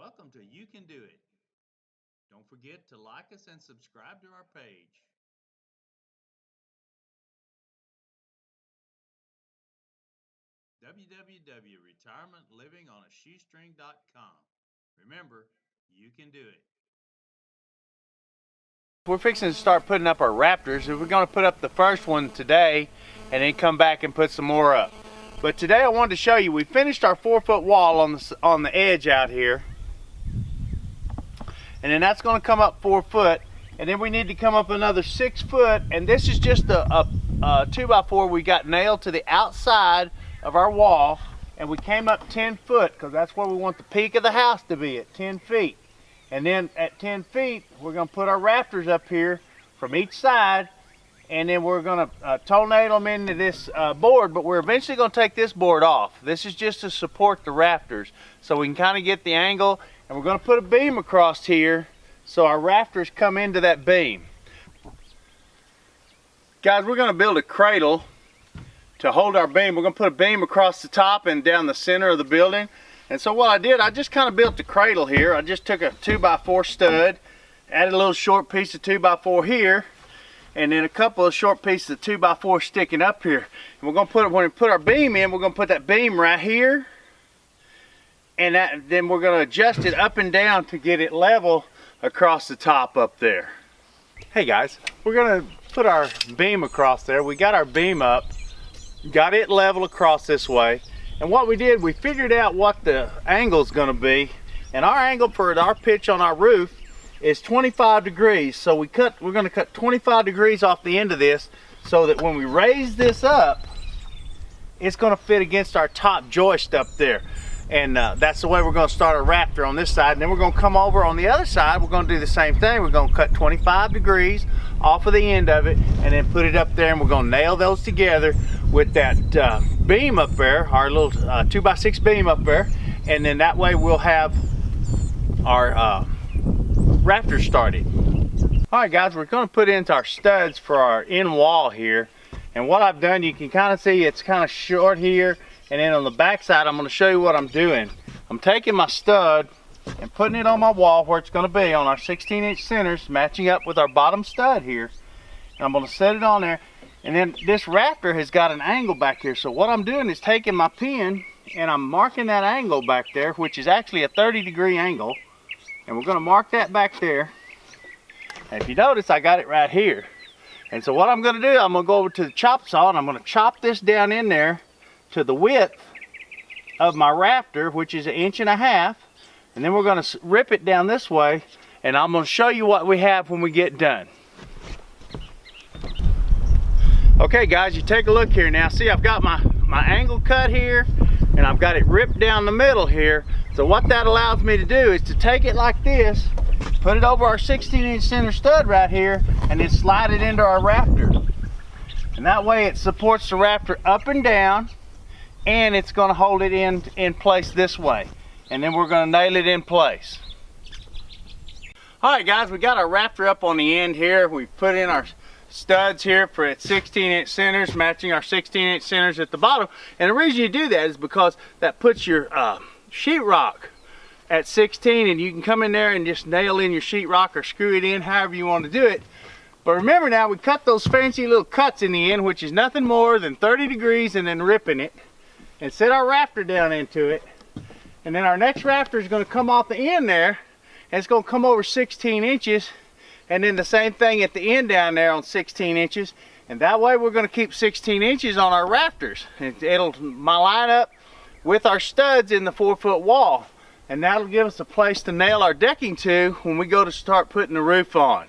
Welcome to You Can Do It. Don't forget to like us and subscribe to our page. www.retirementlivingonshoestring.com. Remember, you can do it. We're fixing to start putting up our Raptors. We're going to put up the first one today and then come back and put some more up. But today I wanted to show you, we finished our 4-foot wall on the edge out here. And then that's going to come up 4 foot. And then we need to come up another 6 foot. And this is just a 2x4 we got nailed to the outside of our wall. And we came up 10 foot because that's where we want the peak of the house to be, at 10 feet. And then at 10 feet, we're going to put our rafters up here from each side. And then we're going to toe nail them into this board, but we're eventually going to take this board off. This is just to support the rafters so we can kind of get the angle. And we're going to put a beam across here so our rafters come into that beam. Guys, we're going to build a cradle to hold our beam. We're going to put a beam across the top and down the center of the building. And so what I did, I just kind of built the cradle here. I just took a 2x4 stud, added a little short piece of 2x4 here, and then a couple of short pieces of 2x4 sticking up here. And we're going to put it, when we put our beam in, we're going to put that beam right here. And then we're going to adjust it up and down to get it level across the top up there. Hey guys, we're going to put our beam across there. We got our beam up, got it level across this way. And what we did, we figured out what the angle is going to be. And our angle for our pitch on our roof is 25 degrees. So we're going to cut 25 degrees off the end of this so that when we raise this up, it's going to fit against our top joist up there. And that's the way we're going to start our Rafter on this side. And then we're going to come over on the other side. We're going to do the same thing. We're going to cut 25 degrees off of the end of it and then put it up there, and we're going to nail those together with that beam up there, our little 2x6 beam up there. And then that way we'll have our Rafter started. All right guys, we're going to put into our studs for our end wall here. And what I've done, you can kind of see it's kind of short here. And then on the back side, I'm going to show you what I'm doing. I'm taking my stud and putting it on my wall where it's going to be on our 16-inch centers, matching up with our bottom stud here. And I'm going to set it on there. And then this Rafter has got an angle back here. So what I'm doing is taking my pin and I'm marking that angle back there, which is actually a 30-degree angle. And we're going to mark that back there. And if you notice, I got it right here. And so what I'm going to do, I'm going to go over to the chop saw and I'm going to chop this down in there to the width of my Rafter, which is 1.5 inches. And then we're going to rip it down this way, and I'm going to show you what we have when we get done. Okay guys, you take a look here now. See, I've got my angle cut here, and I've got it ripped down the middle here. So what that allows me to do is to take it like this, put it over our 16-inch center stud right here, and then slide it into our Rafter. And that way it supports the Rafter up and down, and it's going to hold it in place this way. And then we're going to nail it in place. Alright guys, we got our Rafter up on the end here. We put in our studs here for its 16-inch centers, matching our 16-inch centers at the bottom. And the reason you do that is because that puts your sheetrock at 16, and you can come in there and just nail in your sheetrock or screw it in however you want to do it. But remember now, we cut those fancy little cuts in the end, which is nothing more than 30 degrees and then ripping it. And set our Rafter down into it. And then our next Rafter is going to come off the end there, and it's going to come over 16 inches. And then the same thing at the end down there on 16 inches. And that way we're going to keep 16 inches on our Rafters. It'll line up with our studs in the 4-foot wall. And that'll give us a place to nail our decking to when we go to start putting the roof on.